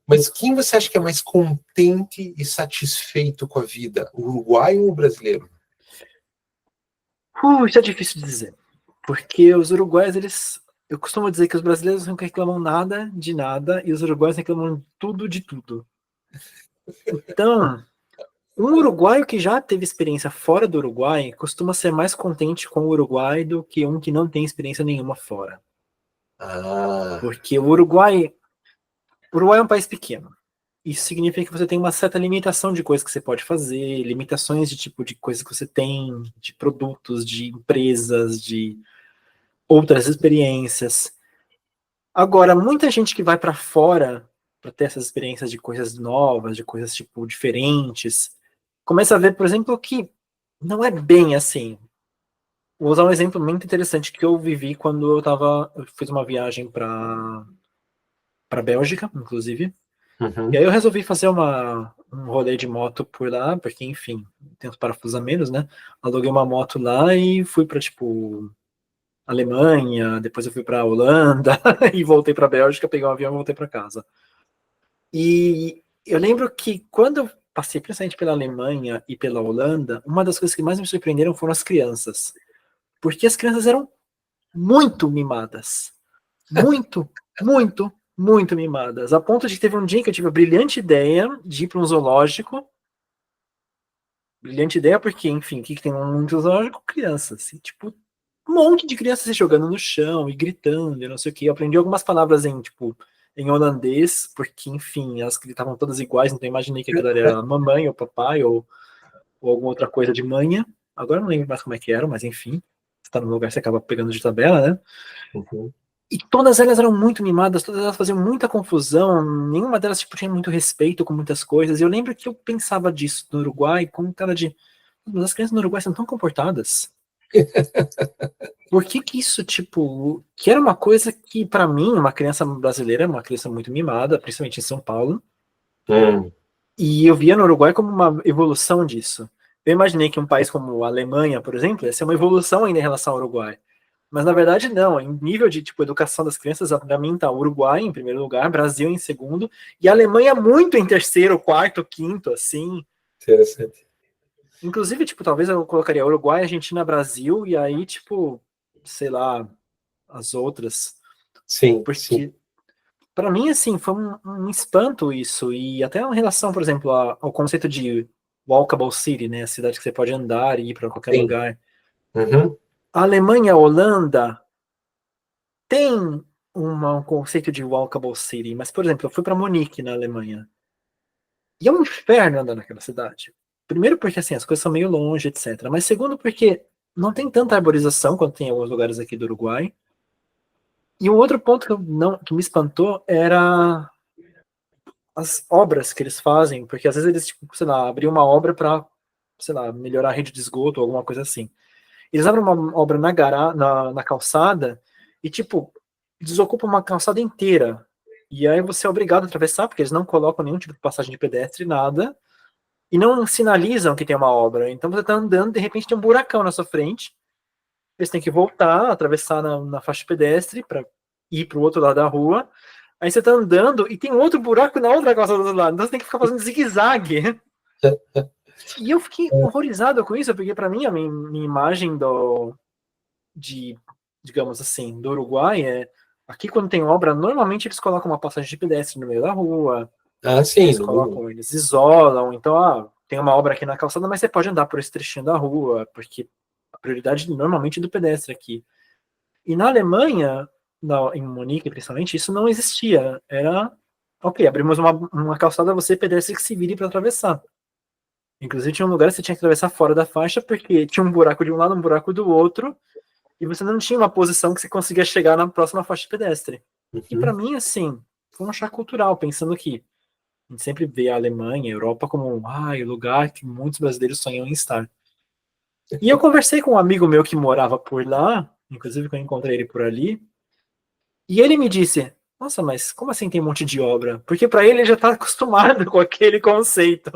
Mas quem você acha que é mais contente e satisfeito com a vida? O uruguaio ou o brasileiro? Isso é difícil de dizer. Porque os uruguaios, eles... Eu costumo dizer que os brasileiros não reclamam nada de nada e os uruguaios reclamam tudo de tudo. Então, um uruguaio que já teve experiência fora do Uruguai costuma ser mais contente com o Uruguai do que um que não tem experiência nenhuma fora. Ah, Porque o Uruguai é um país pequeno. Isso significa que você tem uma certa limitação de coisas que você pode fazer, limitações de tipo de coisas que você tem, de produtos, de empresas, de outras experiências. Agora, muita gente que vai para fora para ter essas experiências de coisas novas, de coisas tipo diferentes, começa a ver, por exemplo, que não é bem assim. Vou usar um exemplo muito interessante que eu vivi quando eu fiz uma viagem para Bélgica, inclusive. E uhum. aí eu resolvi fazer um rolê de moto por lá, porque, enfim, tem uns parafusos a menos, né? Aluguei uma moto lá e fui para, tipo, Alemanha, depois eu fui para Holanda e voltei para Bélgica, peguei um avião e voltei para casa. E eu lembro que quando eu passei principalmente pela Alemanha e pela Holanda, uma das coisas que mais me surpreenderam foram as crianças. Porque as crianças eram muito mimadas. Muito, muito, muito mimadas. A ponto de que teve um dia que eu tive a brilhante ideia de ir para um zoológico. Brilhante ideia porque, enfim, o que tem um zoológico? Crianças. E, tipo, um monte de crianças se jogando no chão e gritando e não sei o que. Eu aprendi algumas palavras em, tipo, em holandês, porque, enfim, elas gritavam todas iguais, então eu imaginei que aquilo era mamãe ou papai ou alguma outra coisa de manha. Agora eu não lembro mais como é que era, mas enfim. Você tá no lugar, você acaba pegando de tabela, né? Uhum. E todas elas eram muito mimadas, todas elas faziam muita confusão, nenhuma delas tipo, tinha muito respeito com muitas coisas. E eu lembro que eu pensava disso no Uruguai, como cara de. Mas as crianças no Uruguai são tão comportadas. Por que que isso, tipo, que era uma coisa que, pra mim, uma criança brasileira é uma criança muito mimada, principalmente em São Paulo, Hum. e eu via no Uruguai como uma evolução disso. Eu imaginei que um país como a Alemanha, por exemplo, ia ser uma evolução ainda em relação ao Uruguai. Mas na verdade não, em nível de tipo educação das crianças, para mim tá Uruguai em primeiro lugar, Brasil em segundo e a Alemanha muito em terceiro, quarto, quinto, assim. Interessante. Inclusive, tipo, talvez eu colocaria Uruguai, Argentina, Brasil e aí tipo, sei lá, as outras, Sim, sim. porque para mim assim foi um espanto isso e até em relação, por exemplo, ao conceito de walkable city, né, a cidade que você pode andar e ir para qualquer Sim. lugar. Uhum. A Alemanha, a Holanda tem um conceito de walkable city, mas, por exemplo, eu fui para Munique, na Alemanha, e é um inferno andar naquela cidade. Primeiro porque, assim, as coisas são meio longe, etc. Mas segundo porque não tem tanta arborização quanto tem em alguns lugares aqui do Uruguai. E um outro ponto que me espantou era as obras que eles fazem, porque às vezes eles, tipo, sei lá, abriam uma obra para, sei lá, melhorar a rede de esgoto ou alguma coisa assim. Eles abrem uma obra na calçada e, tipo, desocupam uma calçada inteira. E aí você é obrigado a atravessar, porque eles não colocam nenhum tipo de passagem de pedestre, nada, e não sinalizam que tem uma obra. Então você tá andando, de repente tem um buracão na sua frente, eles têm que voltar, atravessar na faixa de pedestre para ir para o outro lado da rua. Aí você tá andando e tem um outro buraco na outra calçada do outro lado. Então você tem que ficar fazendo zigue-zague. E eu fiquei horrorizado com isso, porque para mim a minha imagem de, digamos assim, do Uruguai aqui quando tem obra, normalmente eles colocam uma passagem de pedestre no meio da rua, Ah, sim. eles isolam, então, tem uma obra aqui na calçada, mas você pode andar por esse trechinho da rua, porque a prioridade normalmente é do pedestre aqui. E na Alemanha, em Munique principalmente, isso não existia. Era, ok, abrimos uma calçada, você pedestre que se vire para atravessar. Inclusive tinha um lugar que você tinha que atravessar fora da faixa, porque tinha um buraco de um lado, um buraco do outro, e você não tinha uma posição que você conseguia chegar na próxima faixa de pedestre. E para Uhum. mim, assim, foi um choque cultural, pensando que a gente sempre vê a Alemanha, a Europa como o lugar que muitos brasileiros sonham em estar. E eu conversei com um amigo meu que morava por lá, inclusive quando eu encontrei ele por ali, e ele me disse: Nossa, mas como assim tem um monte de obra? Porque para ele já está acostumado com aquele conceito.